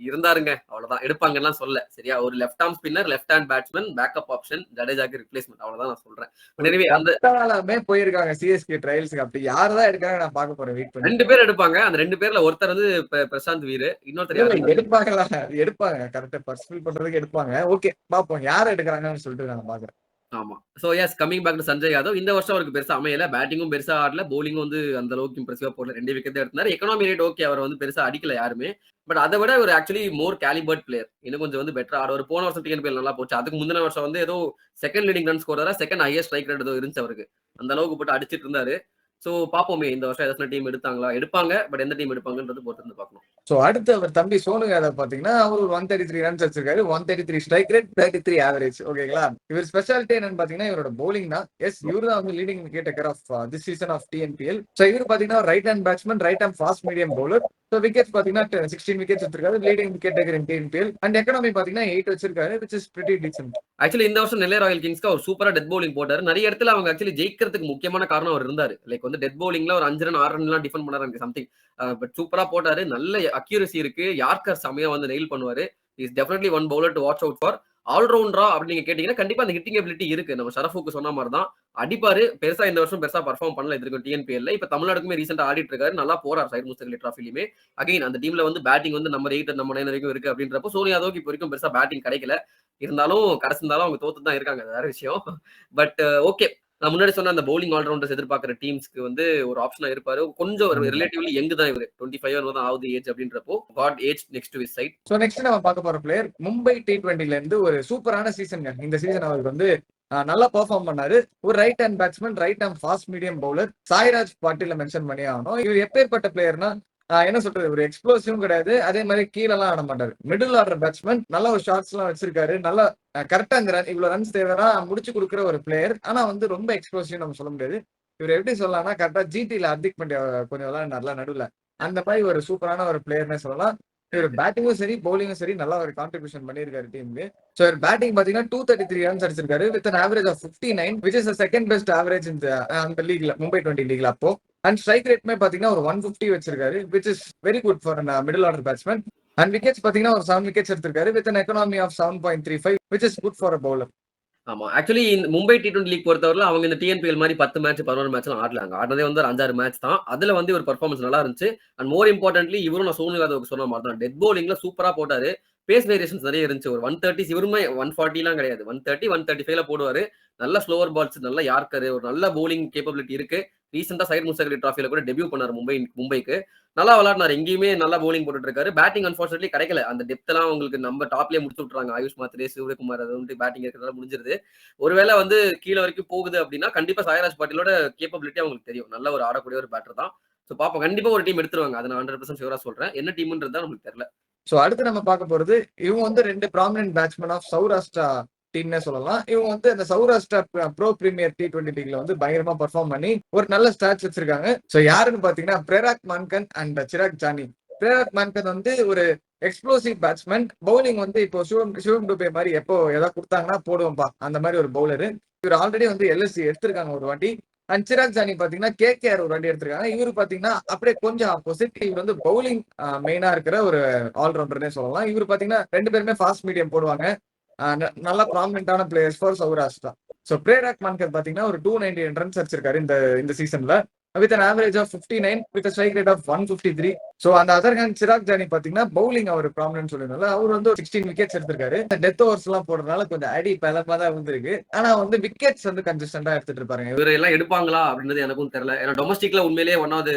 Speaker 2: இருந்தாருங்க. அவ்வளவுதான். எடுப்பாங்கலாம் சொல்ல. சரியா? ஒரு left arm spinner, left hand batsman, backup option, ஜடேஜாக்கு ரிப்ளேஸ்மென்ட் அவ்வளவுதான் நான் சொல்றேன்.
Speaker 1: ஒரு
Speaker 2: எனவே அந்த
Speaker 1: கத்தாலாமே போயிருக்காங்க சிஎஸ்கே ட்ரையல்ஸ்க்கு. அப்படி யார் தான் எடுக்காங்க நான் பார்க்க போறேன் வெயிட் பண்ணி.
Speaker 2: 2 பேர் எடுப்பாங்க. அந்த 2 பேர்ல ஒருத்தர் வந்து பிரசாந்த் வீரு. இன்னொருத்தர்
Speaker 1: இல்ல
Speaker 2: யாருன்னு தெரியல.
Speaker 1: எடுப்பாங்களா? எடுப்பாங்க. கரெக்ட்டா பர்சனல் பண்றதுக்கு எடுப்பாங்க. ஓகே பார்ப்போம். யார் எடுக்குறாங்கன்னு சொல்லிட்டு நான் பார்க்குறேன்.
Speaker 2: ஆமா. So yes coming back to Sanjay Yadav. இந்த வருஷம் அவருக்கு பெருசா அமையல. பேட்டிங்கும் பெருசா ஆடல. பவுலிங்கும் வந்து அந்த அளவுக்கு இம்ப்ரெசிவா போடல. 2 விக்கெட் தான் எடுத்தாரு. Economy rate okay. அவர் வந்து பெருசா அடிக்கல யாருமே. பட் அத விட ஒரு ஆக்சுவலி மோர் கேலிபர்ட் பிளேயர். இன்னும் கொஞ்சம் வந்து பெட்டரா ஆடுவாரு. போன வருஷம் டிஎன்பிஎல் நல்லா போச்சு. அதுக்கு முந்தின வருஷம் வந்து ஏதோ செகண்ட் லீடிங் ரன் ஸ்கோரரா, செகண்ட் ஹையஸ்ட் ஸ்ட்ரைக் ரேட் ஏதோ இருந்துச்சு அவருக்கு. அந்த அளவுக்கு போட்டு அடிச்சிட்டு இருந்தாரு. சோ பாப்போமே இந்த வருஷம் ஏதாச்சும் டீம் எடுத்தாங்களா? எடுப்பாங்க. பட் எந்த டீம் எடுப்பாங்கன்றது பொறுத்து இருந்து பார்க்கணும்.
Speaker 1: சோ அடுத்து அவர் தம்பி சோனு யாதவ் பாத்தீங்கன்னா, அவரு ஒரு 133 ரன்ஸ் வச்சிருக்காரு. 133 ஸ்ட்ரைக் ரேட், 33 ஆவரேஜ். ஓகேங்களா? இவர் ஸ்பெஷாலிட்டி என்னன்னு பாத்தீங்கன்னா, இவரோட பவுலிங் தான். எஸ் இவரு தான் வந்து leading wicket taker of this season of TNPL. So இவரு பாத்தீங்கன்னா right hand batsman, right hand fast medium bowler. So wickets பாத்தீங்கன்னா 16 விக்கெட்ஸ் எடுத்திருக்காரு. Leading wicket taker in TNPL. And economy பாத்தீங்கன்னா 8 வச்சிருக்காரு, which is pretty decent.
Speaker 2: Actually இந்த வருஷம் நெல்லை ராயல் கிங்ஸ்க்கு அவர் சூப்பரா டெத் பவுலிங் போட்டாரு. நிறைய இடத்துல அவங்க ஆக்சுவலி ஜெயிக்கிறதுக்கு முக்கியமான காரணம் அவர் இருந்தாரு. லைக் வந்து டெத் பவுலிங்ல ஒரு 5 ரன் 6 ரன்லாம் டிஃபெண்ட் பண்ணாரு எனக்கு சம்திங். பட் சூப்பரா போட்டாரு. நல்ல அக்யூரசி இருக்கு. யார்கர் செமையா வந்து நெயில் பண்ணுவாரு. Is definitely one bowler to watch out for. ஆல்ரவுண்டரா அப்படின்னு நீங்க கேட்டீங்கன்னா கண்டிப்பா அந்த ஹிட்டிங் எபிலிட்டி இருக்கு. நம்ம ஷரஃபுக்கு சொன்ன மாதிரி தான் அடிப்பாரு. பெருசா இந்த வருஷம் பெருசா பர்ஃபார்ம் பண்ணல இது வரைக்கும் டிஎன்பிஎல்ல. இப்ப தமிழ்நாடுக்குமே ரீசெண்டா ஆடிட்டு இருக்காரு. நல்லா போறாரு சையத் முஸ்தக் அலி டிராஃபிலுமே. அகைன் அந்த டீம்ல வந்து பேட்டிங் வந்து நம்ம 8 நம்ம 9 வரைக்கும் இருக்கு அப்படின்றப்போ சோனி யாதவுக்கு இப்போ வரைக்கும் பெருசா பேட்டிங் கிடைக்கல. இருந்தாலும் கடைசிருந்தாலும் அவங்க தோத்து தான் இருக்காங்க. அது வேற விஷயம். But okay. நான் முன்னாடி சொன்ன அந்த பவுலிங் ஆல்ரவுண்டர்ஸ் எதிர்பார்க்கிற டீம்ஸ்க்கு வந்து ஒரு ஆப்ஷனா இருப்பாரு. கொஞ்சம் ரிலேட்டிவ்லி யங் தான் இவரு. 25 தான் ஆகுது ஏஜ் அப்படின்றப்போ got age next to his side.
Speaker 1: So next நம்ம பார்க்க போற பிளேயர் மும்பை T20ல இருந்து ஒரு சூப்பரான சீசன்ங்க. இந்த சீசன் அவருக்கு வந்து நல்லா பெர்ஃபார்ம் பண்ணாரு. ஒரு right hand batsman, right hand fast medium bowler. Sairaj பாட்டீல மென்ஷன் பண்ணி ஆகணும். இவர் எப்பேற்பட்ட பிளேயர்னா என்ன சொல்றது, ஒரு எக்ஸ்ப்ளோசிவும் கிடையாது. அதே மாதிரி கீழெல்லாம் ஆட மாட்டாரு. Middle order batsman. நல்ல ஒரு ஷாட்ஸ் எல்லாம் வச்சிருக்காரு. நல்லா கரெக்டா இந்த ரன் இவ்வளவு ரன்ஸ் தேவைன்னா முடிச்சு கொடுக்குற ஒரு பிளேயர். ஆனா வந்து ரொம்ப எக்ஸ்ப்ளோசிவ் நம்ம சொல்ல முடியாது. இவர் எப்படி சொல்லலாம்னா கரெக்டா ஜிடில ஹர்திக் பாண்டியா கொஞ்சம் விளையாடுனார்ல நடுவுல. அந்த மாதிரி ஒரு சூப்பரான ஒரு பிளேயர்னே சொல்லலாம். இவர் பேட்டிங்கும் சரி பவுலிங்கும் சரி நல்லா ஒரு கான்ட்ரிபியூஷன் பண்ணியிருக்காரு டீமுக்கு. சோ இவர் பேட்டிங் பாத்தீங்கன்னா 233 ரன்ஸ் அடிச்சிருக்காரு with an average of 59, which is the second best average in அந்த லீக்ல மும்பை 20 லீக்ல அப்போ. அண்ட் ஸ்ட்ரைக் ரேட்மே பாத்தீங்கன்னா ஒரு 150 வச்சிருக்காரு, which is very good for a middle order batsman. And wickets பாத்தீங்கன்னா ஒரு 7 விக்கெட்ஸ் எடுத்திருக்காரு with an economy of 7.35, which is good for a bowler.
Speaker 2: ஆமா. ஆக்சுவலி மும்பை T20 லீக் பொறுத்தவரையில அவங்க இந்த டிஎன்பிஎல் மாதிரி 10 மேட்ச் 11 மேட்ச்லாம் ஆடலாங்க. ஆடுனதே வந்து ஒரு 5, 6 மேட்ச் தான். அதுல வந்து ஒரு பெர்ஃபார்மன்ஸ் நல்லா இருந்துச்சு. அண்ட் மோர் இம்பார்ட்டன்ட்லி இவரும் நான் சோனு யாதவுக்கு சொன்ன மாதிரி தான். டெத் பவுலிங்ல சூப்பரா போட்டாரு. பேஸ் வேரியேஷன்ஸ் நிறைய இருந்துச்சு. ஒரு 130 இவருமே 140லாம் கிடையாது. 130, 135ல போடுவாரு. நல்ல ஸ்லோவர் பால்ஸ், நல்ல யார்க்கர், ஒரு நல்ல பவுலிங் கேப்பபிலிட்டி இருக்கு. ரீசெண்டா சையத் முஸ்தக் அலி டிராஃபில கூட டெபியூ பண்ணாரு மும்பைக்கு. நல்லா விளையாடினாரு. எங்கேயுமே நல்லா பவுலிங் போட்டுட்டு இருக்காரு. பேட்டிங் அன்பார்ச்சுனேட்லி கிடைக்கல. அந்த டெப்த் எல்லாம் உங்களுக்கு நம்ம டாப்லயே முடிச்சு விட்டுறாங்க. ஆயுஷ் மாத்ரே, சூரியகுமார் அது வந்து பேட்டிங் இருக்கிறதால முடிஞ்சிருது. ஒருவேளை வந்து கீழ வரைக்கும் போகுது அப்படின்னா கண்டிப்பா சாய்ராஜ் பாட்டீலோட கேப்பபிலிட்டி அவங்களுக்கு தெரியும். நல்ல ஒரு ஆடக்கூடிய ஒரு பேட்டர் தான். சோ பாப்போம். கண்டிப்பா ஒரு டீம் எடுத்துருவாங்க. அதை நான் 100% ஷூரா சொல்றேன். என்ன டீம்ன்றது தான் நமக்கு தெரியல.
Speaker 1: சோ அடுத்து நம்ம பார்க்க போறது இவங்க வந்து 2 ப்ராமினன்ட் பேட்ஸ்மேன் ஆஃப் சௌராஷ்டிரா டீம்னே சொல்லலாம். இவங்க வந்து அந்த சௌராஷ்டிரா ப்ரோ பிரீமியர் T20 லீக்ல வந்து பயங்கரமா பெர்ஃபார்ம் பண்ணி ஒரு நல்ல ஸ்டாட்ஸ் வச்சிருக்காங்க. சோ யாருன்னு பாத்தீங்கன்னா பிரேராக் மான்கன் அண்ட் சிராக் ஜானி. பிரேராக் மான்கன் வந்து ஒரு எக்ஸ்ப்ளோசிவ் பேட்ஸ்மேன். பவுலிங் வந்து இப்போ சிவம் டுபே மாதிரி எப்போ ஏதாவது கொடுத்தாங்கன்னா போடுவோம்பா அந்த மாதிரி ஒரு பவுலர். இவர் ஆல்ரெடி வந்து எல்எஸ்சி எடுத்திருக்காங்க ஒரு வாட்டி. அண்ட் சிராக் ஜானி பாத்தீங்கன்னா கேகேஆர் ஒரு வாட்டி எடுத்திருக்காங்க. இவரு பாத்தீங்கன்னா அப்படியே கொஞ்சம் ஆப்போசிட். இவர் வந்து பவுலிங் மெயினா இருக்கிற ஒரு ஆல்ரவுண்டர்னே சொல்லலாம். இவர் பாத்தீங்கன்னா 2 பேருமே ஃபாஸ்ட் மீடியம் போடுவாங்க. நல்ல ப்ராமினன்டான பிளேயர்ஸ் ஃபார் சௌராஷ்டிரா. சோ பிரேராக் மான்கர் பாத்தீங்கன்னா ஒரு 298 ரன்ஸ் அடிச்சிருக்காரு இந்த சீசன்ல with an average of 59 with a strike rate of 153. So அந்த அதர் ஹேண்ட் சிராக் ஜானி பாத்தீங்கன்னா பவுலிங் அவர் ப்ராமினன்ட் சொல்லிருந்தால அவர் வந்து 16 விக்கெட்ஸ் எடுத்திருக்காரு. டெத் ஓவர்ஸ் எல்லாம் போடுறதுனால கொஞ்சம் அடி பலமா தான் இருந்திருக்கு. ஆனா வந்து விக்கெட்ஸ் வந்து கன்சிஸ்டன்டா எடுத்துட்டு இருப்பாருங்க.
Speaker 2: இவர் எல்லாம் எடுப்பாங்களா அப்படின்றது எனக்கும் தெரியல. ஏன்னா டொமஸ்டிக்ல உண்மையிலேயே ஒன் ஆஃப் த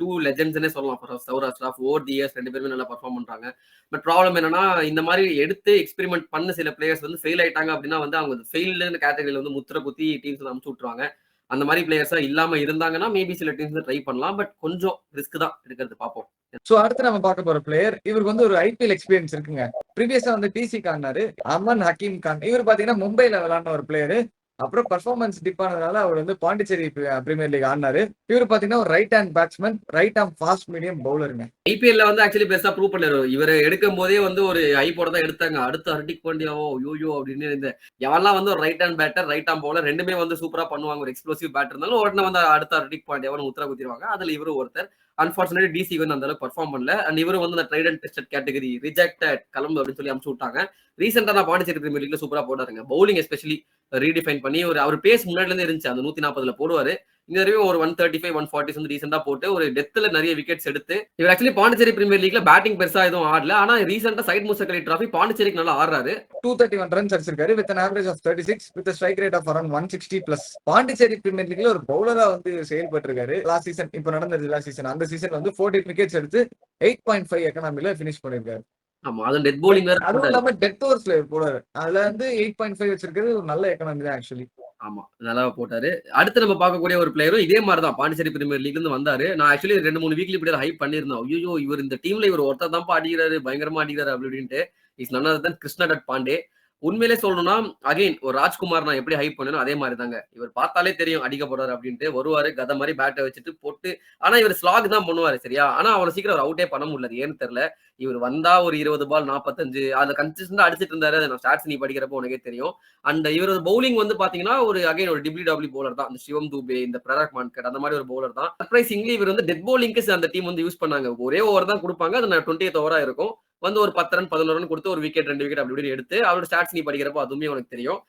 Speaker 2: 2 லெஜெண்ட்ஸ்னே சொல்லலாம். சௌராஷ்டிரா ஓவர் தி இயர்ஸ் 2 பேருமே நல்லா பெர்ஃபார்ம் பண்றாங்க. பட் ப்ராப்ளம் என்னன்னா இந்த மாதிரி எடுத்து எக்ஸ்பெரிமெண்ட் பண்ண சில பிளேயர்ஸ் வந்து ஃபெயில் ஆயிட்டாங்க அப்படின்னா வந்து அவங்க ஃபெயில்டு கேட்டகரியில வந்து முத்திர குத்தி டீம்ஸ் அனுப்பிச்சு விட்டுருவாங்க. அந்த மாதிரி பிளேயர்ஸா இல்லாம இருந்தாங்கன்னா மேபி சில டீம்ஸ் ட்ரை பண்ணலாம். பட் கொஞ்சம் ரிஸ்க் தான் எடுக்கிறது பார்ப்போம்.
Speaker 1: சோ அடுத்து நம்ம பார்க்க போற பிளேயர் இவருக்கு வந்து ஒரு ஐபிஎல் எக்ஸ்பீரியன்ஸ் இருக்குங்க. ப்ரீவியஸா வந்து டிசி கான்னாரு அமன் ஹக்கீம் கான். இவர் பாத்தீங்கன்னா மும்பைல விளையாடின ஒரு பிளேயர். அப்புறம் பர்ஃபார்மன்ஸ் டிப் ஆனதுனால அவர் வந்து பாண்டிச்சேரி பிரீமியர் லீக் ஆடினாரு. இவர் பாத்தீங்கன்னா ஒரு right hand batsman, right hand fast medium பவுலருங்க.
Speaker 2: ஐபிஎல்ல வந்து ஆக்சுவலி பெருசா ப்ரூவ் பண்ணாரு. இவர் எடுக்கும் போதே வந்து ஒரு ஐப்போட தான் எடுத்தாங்க. அடுத்து ஹர்திக் பாண்டியாவோ யோயோ அப்படின்னு இந்த எவெல்லாம் வந்து ஒரு right hand batter, right hand bowler 2மே வந்து சூப்பரா பண்ணுவாங்க. ஒரு எக்ஸ்ப்ளோசிவ் பேட்டர் இருந்தாலும் உடனே வந்து அடுத்த ஹர்திக் பாண்டியாவை உத்தர குத்திடுவாங்க. அதுல இவரும் ஒருத்தர். அன்பார்ச்சுனேட்லி டிசிக்கு வந்து அந்த அளவுக்கு பெர்ஃபார்ம் பண்ணல. அண்ட் இவரும் வந்து அந்த tried and tested category rejected கிளம்பு அப்படின்னு சொல்லி அனுப்பிச்சு விட்டாங்க. ரீசெண்டா நான் பாண்டிச்சேரி பிரீமியர் லீக்ல சூப்பரா போட்டாருங்க. பவுலிங் எஸ்பெஷலி ரீடிஃபைன் பண்ணி அவர் பேஸ் முன்னாடில இருந்து இருந்துச்சு. அந்த 140ல போடுவாரு. இந்த தடவையும் ஒரு 135 140 வந்து ரீசெண்டா போட்டு ஒரு டெத்ல நிறைய விக்கெட்ஸ் எடுத்து இவர் ஆக்சுவலி பாண்டிச்சேரி பிரீமியர் லீக்ல பேட்டிங் பெருசா எதுவும் ஆடல. ஆனா ரீசெண்டா சைட் முஸ்தக் அலி டிராஃபி பாண்டிச்சேரிக்கு நல்லா ஆடுறாரு.
Speaker 1: 231 ரன்ஸ் அடிச்சிருக்காரு with an average of 36 with a strike rate of around 160 plus. Pondicherry premier லீக்ல ஒரு பவுலரா வந்து செயல்பட்டிருக்காரு. லாஸ்ட் சீசன் இப்ப நடந்தது லாஸ்ட் சீசன் அந்த சீசன் வந்து 14 விக்கெட்ஸ் எடுத்து 8.5 எக்கனாமில ஃபினிஷ் பண்ணிருக்காரு.
Speaker 2: ஆமா, அது டெத் பவுலிங் வேற.
Speaker 1: அதுவும் இல்லாம டெத் ஓவர்ஸ்ல போடுறாரு. அதுல வந்து 8.5 வச்சிருக்கிறது ஒரு நல்ல எக்கனாமி தான் ஆக்சுவலி.
Speaker 2: ஆமா, நல்லா போட்டாரு. அடுத்து நம்ம பார்க்கக்கூடிய ஒரு பிளேயரும் இதே மாதிரி தான் பாண்டிச்சேரி பிரீமியர் லீக்ல இருந்து வந்தாரு. நான் ஆக்சுவலி 2-3 வீக்லி பிளேயர் ஹைப் பண்ணியிருந்தோம். ஐயோ இவர் இந்த டீம்ல இவர் ஒருத்தர் தான் அடிக்கிறாரு, பயங்கரமா அடிக்கிறாரு அப்படின்ட்டு. இஸ் நன் அதர் தென் கிருஷ்ணா டட் பாண்டே. உண்மையிலே சொல்லணும்னா அகைன் ஒரு ராஜ்குமார் நான் எப்படி ஹைப் பண்ணணும் அதே மாதிரி தாங்க. இவர் பார்த்தாலே தெரியும் அடிக்க போறாரு அப்படின்ட்டு. வருவாரு கதை மாதிரி பேட்டை வச்சுட்டு போட்டு. ஆனா இவர் ஸ்லாக் தான் பண்ணுவாரு சரியா. ஆனா அவ்வளவு சீக்கிரம் அவர் அவுட்டே பண்ண முடியல. ஏன்னு தெரியல. இவர் வந்தா ஒரு 20 பால் 45 அதுல கன்சிஸ்டன்டா அடிச்சிட்டு இருந்தாரு. நான் ஸ்டாட்ஸ் நீ படிக்கிறப்போ உனக்கே தெரியும். அண்ட் இவரது பவுலிங் வந்து பாத்தீங்கன்னா ஒரு அகைன் ஒரு டபிள்யூ பவுலர் தான். இந்த சிவம் தூபே இந்த பிரராக் மான்கட் அந்த மாதிரி ஒரு பவுலர் தான். சர்ப்ரைசிங்லி இவர் வந்து டெத் பவுலிங்க்கு அந்த டீம் வந்து யூஸ் பண்ணாங்க. ஒரே ஓவர் தான் கொடுப்பாங்க. அது 20th ஓவரா இருக்கும். வந்து ஒரு 10 ரன் 11 ரன் கொடுத்து ஒரு விக்கெட் 2 விக்கெட் அப்படி எடுத்து அவரோட ஸ்டாட்ஸ் நீ படிக்கிறப்போ அதுவுமே உனக்கு தெரியும்.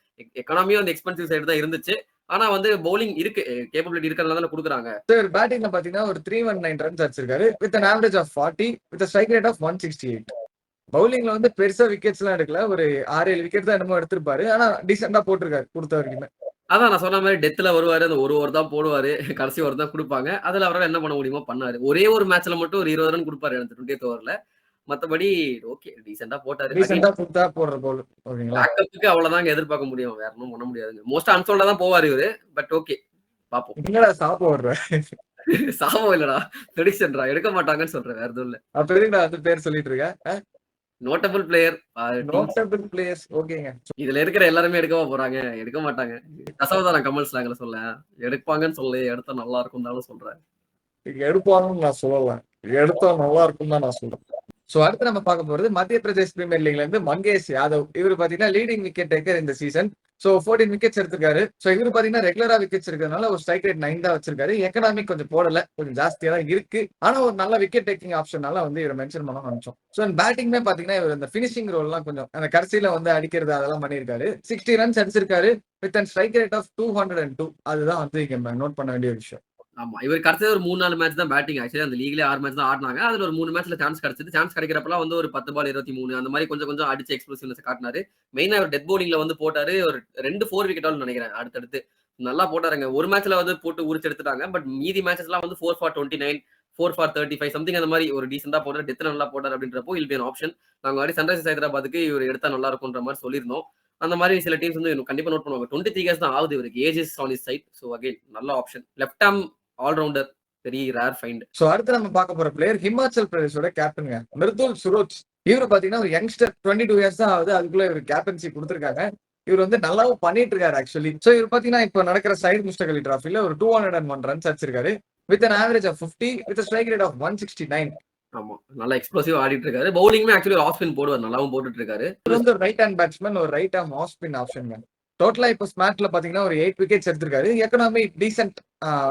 Speaker 2: எக்கனாமியும் அந்த எக்ஸ்பென்சிவ் சைடு தான் இருந்துச்சு. ஆனா வந்து பவுலிங் இருக்கு கேப்பபிலிட்டி இருக்கிறதுனால தான் கொடுக்குறாங்க.
Speaker 1: சார் பேட்டிங்ல பாத்தீங்கன்னா ஒரு 319 ரன்ஸ் அடிச்சிருக்காரு with an average of 40 with a strike rate of 168. பவுலிங்ல வந்து பெருசா விக்கெட்ஸ் எல்லாம் எடுக்கல. ஒரு 6-7 விக்கெட் தான் என்னமோ எடுத்திருப்பாரு. ஆனா டீசெண்டா போட்டிருக்காரு கொடுத்த வரைக்குமே.
Speaker 2: அதான் நான் சொன்ன மாதிரி டெத்ல வருவாரு. அந்த ஒரு ஓவர் தான் போடுவாரு. கடைசி ஓவர் தான் கொடுப்பாங்க. அதுல அவரால் என்ன பண்ண முடியுமோ பண்ணாரு. ஒரே ஒரு மேட்ச்ல மட்டும் ஒரு 20 ரன் கொடுப்பாரு எனக்கு 20th ஓவர்ல. மத்தபடி ஓகே டீசெண்டா போட்டாரு.
Speaker 1: டீசெண்டா கொடுத்தா போடுற பவுலர் ஓகேங்களா.
Speaker 2: பேக்கப்புக்கு அவ்வளவுதாங்க எதிர்பார்க்க முடியும். வேற ஒன்றும் பண்ண முடியாதுங்க. மோஸ்டா அன்சோல்டா தான் போவாரு இவரு. பட் ஓகே பாப்போம்.
Speaker 1: என்னடா சாப்ப வர்ற
Speaker 2: சாபம் இல்லடா ப்ரெடிக்ஷன்டா எடுக்க மாட்டாங்கன்னு சொல்றேன். வேற எதுவும் இல்ல.
Speaker 1: அப்ப எதுக்கு நான் வந்து பேர் சொல்லிட்டு இருக்கேன்.
Speaker 2: நோட்டபிள் பிளேயர்
Speaker 1: நோட்டபிள் பிளேயர்ஸ் ஓகேங்க.
Speaker 2: இதுல இருக்கிற எல்லாருமே எடுக்கவா போறாங்க? எடுக்க மாட்டாங்க. தசவதாரம் கமல் ஸ்லாங்ல சொல்ல எடுப்பாங்கன்னு சொல்லி எடுத்தா நல்லா இருக்கும் தானே சொல்றேன்.
Speaker 1: எடுப்பாங்கன்னு நான் சொல்லலாம். எடுத்தா நல்லா இருக்கும் தான் நான் சொல்றேன். சோ அடுத்து நம்ம பார்க்க போறது மத்திய பிரதேஷ் பிரீமியர் லீக்ல இருந்து மங்கேஷ் யாதவ். இவர் பாத்தீங்கன்னா லீடிங் விக்கெட் டேக்கர் இந்த சீசன். சோ 14 விக்கெட்ஸ் எடுத்திருக்காரு. சோ இவர் பாத்தீங்கன்னா ரெகுலரா விக்கெட்ஸ் இருக்கிறதுனால ஒரு ஸ்ட்ரைக் ரேட் 9 தான் வச்சிருக்காரு. எக்கனாமிக் கொஞ்சம் போடல, கொஞ்சம் ஜாஸ்தியா தான் இருக்கு. ஆனா ஒரு நல்ல விக்கெட் டேக்கிங் ஆப்ஷனால வந்து இவரை மென்ஷன் பண்ண நினைச்சோம். சோ பேட்டிங்மே பாத்தீங்கன்னா இவர் இந்த பினிஷிங் ரோல் எல்லாம் கொஞ்சம் அந்த கடைசியில வந்து அடிக்கிறது அதெல்லாம் பண்ணியிருக்காரு. 60 ரன்ஸ் அடிச்சிருக்காரு with and strike rate of 202. அதுதான் வந்து இங்க நோட் பண்ண வேண்டிய விஷயம்.
Speaker 2: ஆமா, இவர் கடைசியா ஒரு 3-4 மேட்ச் தான் பேட்டிங். ஆக்சுவலி அந்த லீக்ல 6 மேட்ச் தான் ஆடினாங்க. அதுல ஒரு 3 மேட்ச்ல சான்ஸ் கிடைச்சது. சான்ஸ் கிடைக்கிறப்பலாம் வந்து ஒரு 10 பால் 23 அந்த மாதிரி கொஞ்சம் கொஞ்சம் அடிச்சு எக்ஸ்பிரசிவ்னஸ் காட்டினாரு. மெயினா அவர் டெத் பவுலிங்ல வந்து போட்டாரு. ஒரு 2 4 விக்கெட் நினைக்கிறேன் அடுத்தடுத்து நல்லா போட்டாருங்க. ஒரு மேட்ச்ல வந்து போட்டு உரிச்சு எடுத்துட்டாங்க. பட் மீதி மேட்சஸ் எல்லாம் வந்து 4 for 29 4 for 35 சம்திங் அந்த மாதிரி ஒரு டீசெண்டா போட்டாரு. டெத் நல்லா போட்டார் அப்படின்றப்போ இல் பி an ஆப்ஷன். நாங்க மாதிரி சன்ரைசர்ஸ் ஹைதராபாத்துக்கு இவர் எடுத்தா நல்லா இருக்கும்ன்ற மாதிரி சொல்லியிருந்தோம். அந்த மாதிரி சில டீம்ஸ் வந்து கண்டிப்பா நோட் பண்ணுவாங்க. 23 இயர்ஸ் தான் ஆகுது இவருக்கு. Age is on his side. So again நல்ல option. Left arm allrounder very rare find.
Speaker 1: So அடுத்து நம்ம பார்க்க போற பிளேயர் ஹிமாச்சல் பிரதேஷோட கேப்டனுங்க மிர்துல் சுரோஜ். இவரு பாத்தீங்கன்னா ஒரு யங்ஸ்டர் 22 இயர்ஸ் தான் ஆகுது. அதுக்குள்ள இவர் கேப்டன்சி கொடுத்திருக்காங்க. இவர் வந்து நல்லாவும் பண்ணிட்டு இருக்காரு ஆக்சுவலி. சோ இவர் பாத்தீங்கன்னா இப்ப நடக்கிற சைடு முஸ்தக் அலி டிராஃபில ஒரு 201 ரன்ஸ் அடிச்சிருக்காரு with an average of 50 with a strike rate of 169.
Speaker 2: ஆமா, நல்லா எக்ஸ்ப்ளோசிவ் ஆடிட்டு இருக்காரு. பவுலிங்மே ஆக்சுவலி ஒரு ஆஃப் ஸ்பின் போடுவார். நல்லாவும் போட்டுட்டு இருக்காரு.
Speaker 1: இது வந்து ஒரு ரைட் ஹேண்ட் பேட்ஸ்மேன், ஒரு right arm off spin option. டோட்டலா இப்ப ஸ்மார்ட்ல பாத்தீங்கன்னா ஒரு 8 விக்கெட்ஸ் எடுத்திருக்காரு. எக்கனாமி டீசென்ட்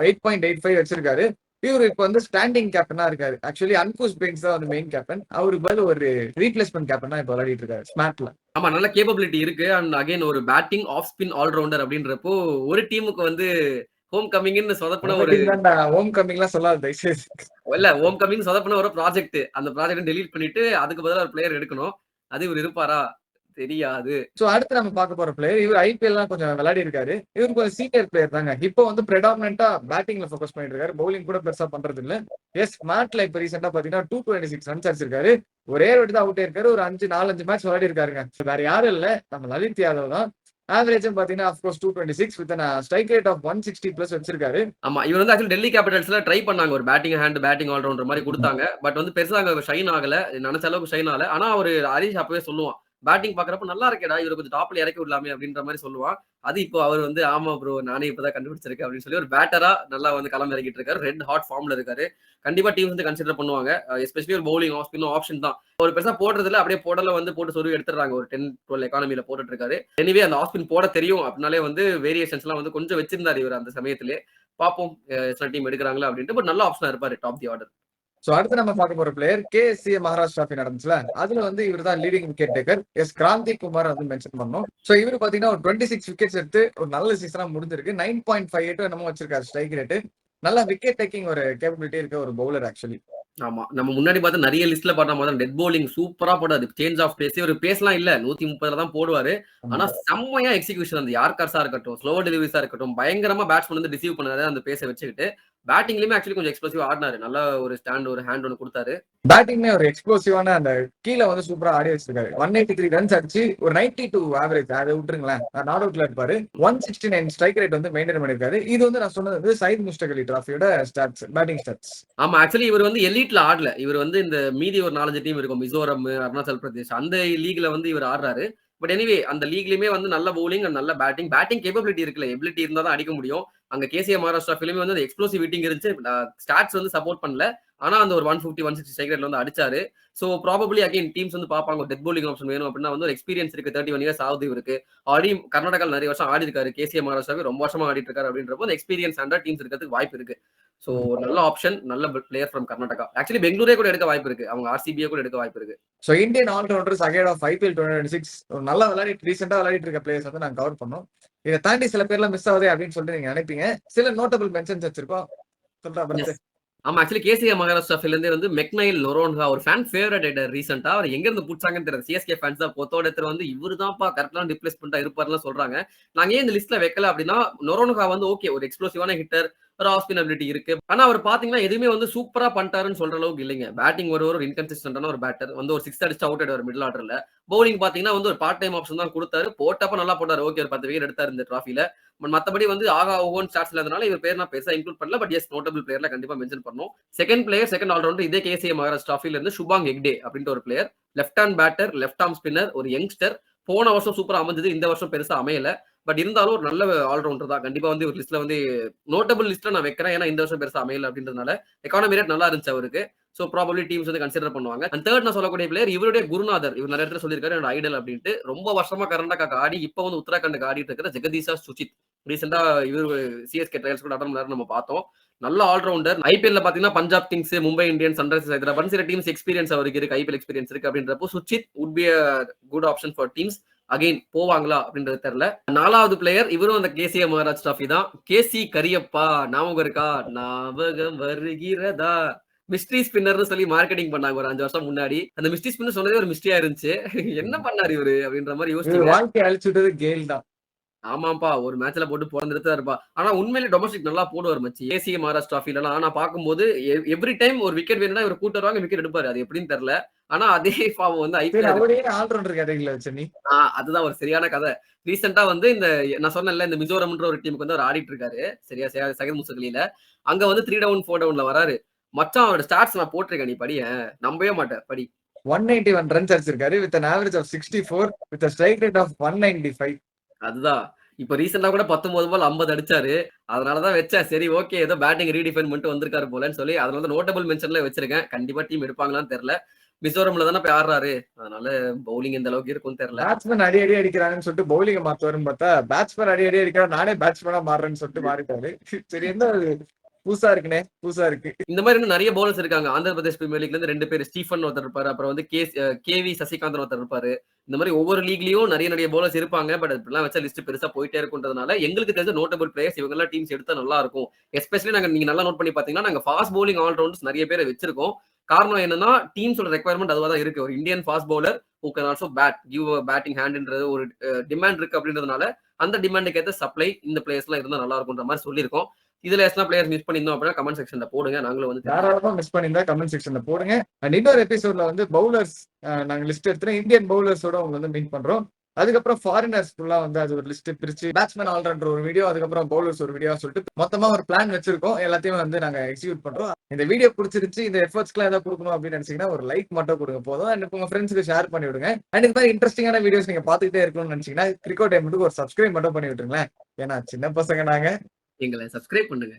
Speaker 1: 8.85 வச்சிருக்காரு. இவரு இப்ப வந்து ஸ்டாண்டிங் கேப்டனா இருக்காரு. ஆக்சுவலி அன்குஷ் பெயின்ஸ் தான் வந்து மெயின் கேப்டன். அவருக்கு பதில் ஒரு ரீப்ளேஸ்மெண்ட் கேப்டனா இப்ப விளையாடிட்டு இருக்காரு ஸ்மார்ட்ல.
Speaker 2: ஆமா, நல்ல கேப்பபிலிட்டி இருக்கு. அண்ட் அகைன் ஒரு பேட்டிங் ஆஃப் ஸ்பின் ஆல்ரவுண்டர் அப்படின்றப்போ ஒரு டீமுக்கு வந்து ஹோம் கமிங்னு சொதப்பின ஒரு
Speaker 1: ஹோம் கமிங் எல்லாம் சொல்லாது
Speaker 2: இல்ல ஹோம் கமிங் சொதப்பின ஒரு ப்ராஜெக்ட். அந்த ப்ராஜெக்ட் டெலீட் பண்ணிட்டு அதுக்கு பதிலா ஒரு பிளேயர் எடுக்கணும். அது இவர் இருப்பாரா தெரியாது.
Speaker 1: சோ அடுத்து நம்ம பார்க்க போற பிளேயர் இவர் ஐபிஎல் எல்லாம் கொஞ்சம் விளையாடி இருக்காரு. இவரு கொஞ்சம் சீனியர் பிளேயர் தாங்க. இப்போ வந்து பிரெடாமினன்ட்டா பேட்டிங்ல ஃபோக்கஸ் பண்ணிட்டு இருக்காரு. பவுலிங் கூட பெருசா பண்றது இல்ல. எஸ் ஸ்மார்ட்ல இப்ப ரீசெண்டா பாத்தீங்கன்னா 226 ரன்ஸ் அடிச்சிருக்காரு. ஒரே விட்டு தான் அவுட் இருக்காரு. ஒரு 4-5 மேட்ச் விளையாடி இருக்காருங்க. வேற யாரும் இல்ல, நம்ம லலித் யாதவ் தான். ஆவரேஜும் பாத்தீங்கன்னா of course 226 with strike rate of 160 plus வச்சிருக்காரு.
Speaker 2: ஆமா, இவர் வந்து ஆக்சுவலி டெல்லி கேபிட்டல்ஸ்ல ட்ரை பண்ணாங்க. ஒரு பேட்டிங் ஹேண்ட் பேட்டிங் ஆல்ரவுண்டர் மாதிரி கொடுத்தாங்க. பட் வந்து பெருசா அங்க ஷைன் ஆகல. நினைச்ச அளவுக்கு ஷைன் ஆகல. ஆனா ஒரு ஹரிஷ் அப்பவே சொல்லுவான் பேட்டிங் பாக்குறப்ப நல்லா இருக்கேடா, இவரை கொஞ்சம் டாப்ல இறக்கி விடலாமே அப்படின்ற மாதிரி சொல்லுவான். அது இப்போ அவர் வந்து ஆமா ப்ரோ நானே இப்பதான் கண்டுபிடிச்சிருக்கேன் அப்படின்னு சொல்லி ஒரு பேட்டரா நல்லா வந்து களம் இறக்கிட்டு இருக்காரு. ரெட் ஹாட் ஃபார்ம்ல இருக்காரு. கண்டிப்பா டீம்ஸ் வந்து கன்சிடர் பண்ணுவாங்க. எஸ்பெஷலி ஒரு பவுலிங் ஆஃப் ஸ்பின் ஆப்ஷன் தான். ஒரு பெருசா போடுறதுல அப்படியே போடல வந்து போட்டு சொருவி எடுத்துறாங்க. ஒரு 10-12 எக்கானமில போட்டுட்டு இருக்காரு. எனிவே அந்த ஆஃப் ஸ்பின் போட தெரியும் அப்படின்னாலே வந்து வேரியேஷன்ஸ் எல்லாம் வந்து கொஞ்சம் வச்சிருந்தாரு இவர் அந்த சமயத்திலே. பார்ப்போம் சில டீம் எடுக்கிறாங்களா அப்படின்ட்டு. பட் நல்ல ஆப்ஷனா இருப்பாரு டாப் தி ஆர்டர்.
Speaker 1: சோ அடுத்து நம்ம பார்க்க போற பிளேயர் கேஎஸ்சி மகாராஷ்டிரா நடந்துச்சுல, அதுல வந்து இவர் தான் leading wicket taker. Yes Kranthi Kumar வந்து மென்ஷன் பண்ணோம். சோ இவரு பாத்தீங்கன்னா ஒரு 26 விக்கெட்ஸ் எடுத்து ஒரு நல்ல சீசனா முடிஞ்சிருக்கு. 9.58 என்னமோ வச்சிருக்காரு ஸ்ட்ரைக் ரேட். நல்ல விக்கெட் டேக்கிங் ஒரு கேப்பபிலிட்டி இருக்க ஒரு பவுலர் ஆக்சுவலி.
Speaker 2: ஆமா. நம்ம முன்னாடி பார்த்த நெறைய லிஸ்ட்ல பார்த்தா மாதிரி டெத் பவுலிங் சூப்பரா போட்டாரு. சேஞ்ச் ஆஃப் பேஸ் ஒரு பேஸ்லாம் இல்ல. 130ல தான் போடுவாரு. ஆனா செம்மையா எக்ஸிகியூஷன் அந்த யார்கர்ஸா இருக்கட்டும், ஸ்லோவர் டெலிவரிஸா இருக்கட்டும், பயங்கரமா பேட்ஸ்மேன் வந்து ரிசீவ் பண்ணாரு அந்த பேஸ வச்சுக்கிட்டு. பேட்டிங்லயுமே ஆக்சுவலி கொஞ்சம் எக்ஸ்ப்ளோசிவா ஆடுனாரு. நல்ல ஒரு ஸ்டாண்ட் ஒரு ஹேண்ட் ஒன்னு குடுத்தாரு.
Speaker 1: பேட்டிங்மே ஒரு எக்ஸ்ப்ளோசிவான அந்த கீழ வந்து சூப்பரா ஆடி வச்சிருக்காரு. 183 ரன்ஸ் அடிச்சு ஒரு 92 ஆவரேஜ் அதை விட்டுருங்களேன். நாட் அவுட்ல இருப்பாரு. 169 ஸ்ட்ரைக் ரேட் வந்து மெயின்டைன் பண்ணிருக்காரு. இது வந்து நான் சொன்னது வந்து சயீத் முஸ்தக் அலி டிராஃபியோட ஸ்டாட்ஸ், பேட்டிங் ஸ்டாட்ஸ்.
Speaker 2: ஆமா. ஆக்சுவலி இவர் வந்து எலீட்ல ஆடல. இவர் வந்து இந்த மீதி ஒரு 4, 5 டீம் இருக்கும். மிசோரம், அருணாச்சல் பிரதேஷ் அந்த லீக்ல வந்து இவர் ஆடுறாரு. பட் எனிவே அந்த லீக்லயுமே வந்து நல்ல பவுலிங் அண்ட் நல்ல பேட்டிங். பேட்டிங் கேப்பபிலிட்டி இருக்குல்ல. எபிலிட்டி இருந்தா தான் அடிக்க முடியும். அங்க கேசிஏ மகாராஷ்டிரா ஃபிலிமே வந்து எக்ஸ்ப்ளோசிவ் ஹிட்டிங் இருந்துச்சு. ஸ்டாட்ஸ் வந்து சப்போர்ட் பண்ணல. ஆனா அந்த ஒரு 150, 160 ஸ்ட்ரைக் ரேட்ல வந்து அடிச்சாரு. சோ ப்ராபபிலி அகைன் டீம்ஸ் வந்து பாப்பாங்க டெத் பவுலிங் ஆப்ஷன் வேணும் அப்படின்னா வந்து ஒரு எக்ஸ்பீரியன்ஸ் இருக்கு. 31 இயர்ஸ் ஆகுது இவருக்கு. ஆல்ரெடி கர்நாடகால நிறைய வருஷம் ஆடி இருக்காரு. கேசிஏ மகாராஷ்டிராவே ரொம்ப வருஷமா ஆடிட்டு இருக்காரு அப்படின்றப்போ அந்த எக்ஸ்பீரியன்ஸ் அண்டர் டீம்ஸ் இருக்கிறதுக்கு வாய்ப்பு இருக்கு. சோ நல்ல ஆப்ஷன், நல்ல பிளேயர் ஃப்ரம் கர்நாடகா. ஆக்சுவலி பெங்களூரே கூட எடுக்க வாய்ப்பு இருக்கு. அவங்க ஆர்சிபியே கூட எடுக்க வாய்ப்பு இருக்கு.
Speaker 1: So Indian allrounders again of IPL 2026 ஒரு நல்லா ரீசெண்டா விளையாடிட்டு இருக்க பிளேயர்ஸ் வந்து நாங்க கவர் பண்ணோம். இதை தாண்டி சில பேர்லாம் மிஸ் ஆகுது அப்படின்னு சொல்லிட்டு நீங்க நினைப்பீங்க. சில நோட்டபிள் மென்ஷன்ஸ் வச்சிருக்கோம். சொல்றேன்.
Speaker 2: ஆமா ஆக்சுவலி கேசிஏ மகாராஷ்டிரால இருந்தே வந்து மெக்னைல் நொரோன்ஹா ஒரு ஃபேன் ஃபேவரட் ஆயிட்டார் ரீசெண்டா. அவர் எங்க இருந்து புடிச்சாங்கன்னு தெரியல. சிஎஸ்கே ஃபேன்ஸ் தான் பொத்தோட இடத்துல வந்து இவரு தான்ப்பா கரெக்டான ரிப்ளேஸ்மெண்டா இருப்பாருன்னு சொல்றாங்க. நாங்க ஏன் இந்த லிஸ்ட்ல வைக்கல அப்படின்னா நொரோன்ஹா வந்து ஓகே ஒரு எக்ஸ்ப்ளோசிவான ஹிட்டர், ஒரு ஆஃப் ஸ்பின் அபிலிட்டி இருக்கு. ஆனா அவர் பாத்தீங்கன்னா எதுவுமே வந்து சூப்பரா பண்ணிட்டாருன்னு சொல்ற அளவுக்கு இல்லைங்க. பேட்டிங் ஒரு இன்கன்சிஸ்டன்டான ஒரு பேட்டர் வந்து ஒரு 6 அடிச்சு அவுட் ஆயிடுவார் மிடில் ஆர்டர்ல. பவுலிங் பாத்தீங்கன்னா வந்து ஒரு பார்ட் டைம் ஆப்ஷன் தான் கொடுத்தாரு. போட்டப்ப நல்லா போட்டாரு. ஓகே ஒரு 10 விக்கெட் எடுத்தாரு இந்த டிராஃபில. மத்தபடி வந்து ஆகா ஓகோன் ஸ்டார்ட்ஸ் இல்லாதனால இவர் பேர் நான் பெருசா இன்க்ளூட் பண்ணல. பட் எஸ் நோட்டபிள் பிளேயர்ல கண்டிப்பா மென்ஷன் பண்ணோம். செகண்ட் பிளேயர் செகண்ட் ஆல்ரவுண்டர் இதே கேசிஏ மகாராஷ்டிரா டிராஃபில இருந்து சுபாங் ஹெக்டே அப்படின்ற ஒரு பிளேயர். Left hand batter, left arm spinner, ஒரு யங்ஸ்டர். போன வருஷம் சூப்பரா அமைஞ்சது. இந்த வருஷம் பெருசா அமையல. பட் இருந்தாலும் ஒரு நல்ல ஆல்ரவுண்டர் தான். கண்டிப்பா வந்து ஒரு லிஸ்ட்ல வந்து நோட்டபிள் லிஸ்ட்ல நான் வைக்கிறேன். ஏன்னா இந்த வருஷம் பெருசா அமையல அப்படின்றதுனால எக்கானமி ரேட் நல்லா இருந்துச்சு அவருக்கு. சோ ப்ராபபிலி டீம்ஸ் வந்து கன்சிடர் பண்ணுவாங்க. அண்ட் தேர்ட் நான் சொல்லக்கூடிய பிளேயர் இவருடைய குருநாதர். இவர் நிறைய இடத்துல சொல்லியிருக்காரு என்னோட ஐடல் அப்படின்ட்டு. ரொம்ப வருஷமா கர்நாடகா ஆடி இப்ப வந்து உத்தராகண்ட் ஆடிட்டு இருக்கிற ஜெகதீஷா சுஜித். ரீசெண்டா இவர் சிஎஸ்கே ட்ரையல்ஸ் கூட அட்டன் பண்ணாரு நம்ம பார்த்தோம். நல்ல ஆல்ரவுண்டர். ஐபிஎல்ல பாத்தீங்கன்னா Punjab Kings, Mumbai Indians, Sunrisers Hyderabad சில டீம்ஸ் எக்ஸ்பீரியன்ஸ் அவருக்கு இருக்கு. ஐபிஎல் எக்ஸ்பீரியன்ஸ் இருக்கு அப்படின்றப்போ Sujith would be a good option for teams. Again போவாங்களா அப்படின்றது தெரியல. 4வது பிளேயர் இவரும் அந்த கேசிஏ மகாராஜ் டிராஃபி தான். கேசி கரியப்பா ஞாபகம் இருக்கா? ஞாபகம் வருகிறதா? மிஸ்ட்ரி ஸ்பின்னர்னு சொல்லி மார்க்கெட்டிங் பண்ணாங்க ஒரு 5 வருஷம் முன்னாடி. அந்த மிஸ்ட்ரி ஸ்பின்னர் சொன்னதே ஒரு மிஸ்ட்ரியா இருந்துச்சு. என்ன பண்ணாரு இவரு அப்படின்ற மாதிரி யோசிச்சு
Speaker 1: வாழ்க்கை அழிச்சுட்டது கேல் தான்.
Speaker 2: ஆமாப்பா ஒரு மேட்ச்ல போட்டு போறந்துட்டு இருப்பா. ஆனா உண்மையிலே டொமஸ்டிக் நல்லா போடுவார் மச்சி. ஏசிஏ மகாராஷ்டிரா டிராஃபில நான் பார்க்கும்போது எவ்ரி டைம் ஒரு விக்கெட் வேணும்னா இவர் கூட்டு வருவாங்க, விக்கெட் எடுப்பாரு. அது எப்படின்னு தெரியல. ஆனா அதே ஃபார்ம் வந்து ஐபிஎல்
Speaker 1: ஆல்ரவுண்டர் கேட்டகரியில வச்ச நீ.
Speaker 2: அதுதான் ஒரு சரியான கதை. ரீசெண்டா வந்து இந்த நான் சொன்னேன்ல இந்த மிசோரம்ன்ற ஒரு டீமுக்கு வந்து அவர் ஆடிட்டு இருக்காரு. சரியா சயீத் முஸ்தக் அலில. அங்க வந்து 3 டவுன் 4 டவுன்ல வராரு. மச்சான் அவரோட ஸ்டாட்ஸ் நான் போட்டிருக்கேன். நீ படியேன். நம்பவே மாட்டேன். படி.
Speaker 1: 191 ரன்ஸ் அடிச்சிருக்காரு with an average of 64 with a strike rate of 195.
Speaker 2: அதுதான். இப்ப ரீசெண்டா கூட 19 பால் 50 அடிச்சாரு. அதனாலதான் வச்சேன். சரி ஓகே ஏதோ பேட்டிங் ரீடிஃபைன் பண்ணிட்டு வந்திருக்காரு போலன்னு சொல்லி அதனால நோட்டபிள் மென்ஷன்ல வச்சிருக்கேன். கண்டிப்பா டீம் எடுப்பாங்களான்னு தெரியல. மிசோரம்ல தானே போய் ஆடுறாரு. அதனால பவுலிங் எந்த அளவுக்கு இருக்கும்னு தெரியல.
Speaker 1: பேட்ஸ்மேன் அடி அடிக்கிறாங்கன்னு சொல்லிட்டு பவுலிங்க மாத்துவாருன்னு பார்த்தா பேட்ஸ்மேன் அடி அடிக்கிறான் நானே பேட்ஸ்மேனா மாறுறேன்னு சொல்லிட்டு மாறிட்டாரு. சரி என்ன புதுசா இருக்குனே புதுசா இருக்கு.
Speaker 2: இந்த மாதிரி இன்னும் நிறைய பவுலர்ஸ் இருக்காங்க. ஆந்திர பிரதேஷ் பிரீமியர் லீக்ல இருந்து 2 பேர் ஸ்டீஃபன் ஒருத்தர் இருப்பாரு. அப்புறம் வந்து கேவி சசிகாந்தன் ஒருத்தர் இருப்பாரு. இந்த மாதிரி ஒவ்வொரு லீக்லயும் நிறைய பவுலர்ஸ் இருப்பாங்க. பட் இப்படிலாம் வச்சா லிஸ்ட் பெருசா போயிட்டே இருக்குன்றதுனால எங்களுக்கு தெரிஞ்ச நோட்டபிள் பிளேயர்ஸ் இவங்க எல்லாம் டீம்ஸ் எடுத்தா நல்லா இருக்கும். எஸ்பெஷலி நீங்க நல்லா நோட் பண்ணி பாத்தீங்கன்னா நாங்க ஃபாஸ்ட் பவுலிங் ஆல்ரவுண்டர்ஸ் நிறைய பேரை வச்சிருக்கோம். காரணம் என்னன்னா டீம்ஸோட ரெக்யர்மெண்ட் அதுவா தான் இருக்கு. ஒரு Indian fast bowler who can also bat give a batting handன்றது ஒரு டிமாண்ட் இருக்கு அப்படின்றதுனால அந்த டிமாண்டுக்கு ஏற்ற சப்ளை இந்த பிளேயர்ஸ் எல்லாம் இருந்தா நல்லா இருக்கும்ன்ற மாதிரி சொல்லியிருக்கோம். இதுல எத்தனை பிளேயர்ஸ் மிஸ் பண்ணிருந்தோம் அப்படின்னா கமெண்ட் செக்ஷன்ல போடுங்க. நாங்களும் வந்து
Speaker 1: தாராளமா மிஸ் பண்ணிருந்தா கமெண்ட் செக்ஷன்ல போடுங்க. அண்ட் இன்னொரு எபிசோட்ல வந்து பவுலர்ஸ் நாங்க லிஸ்ட் எடுத்துறோம். இந்தியன் பவுலர்ஸோட அவங்க வந்து மீட் பண்றோம். அதுக்கப்புறம் ஃபாரினர்ஸ் ஃபுல்லா வந்து அது ஒரு லிஸ்ட் பிரிச்சு பேட்ஸ்மேன் ஆல்ரவுண்டர் ஒரு வீடியோ, அதுக்கப்புறம் பவுலர்ஸ் ஒரு வீடியோ சொல்லிட்டு மொத்தமா ஒரு பிளான் வச்சிருக்கோம். எல்லாத்தையும் வந்து நாங்க எக்ஸிக்யூட் பண்றோம். இந்த வீடியோ பிடிச்சிருச்சு, இந்த எஃபர்ட்ஸ்க்குலாம் ஏதாவது கொடுக்கணும் அப்படின்னு நினைச்சீங்கன்னா ஒரு லைக் மட்டும் கொடுங்க போதும். அண்ட் உங்க ஃப்ரெண்ட்ஸ்க்கு ஷேர் பண்ணி விடுங்க. அண்ட் இந்த மாதிரி இன்ட்ரெஸ்டிங்கான வீடியோஸ் நீங்க பாத்துக்கிட்டே இருக்கணும்னு நினைச்சீங்கன்னா கிரிக்கெட் டைமுக்கு ஒரு சப்ஸ்கிரைப் மட்டும் பண்ணி விட்டுருங்களேன். ஏன்னா சின்ன பசங்க நாங்க.
Speaker 2: எங்களை சப்ஸ்கிரைப் பண்ணுங்க.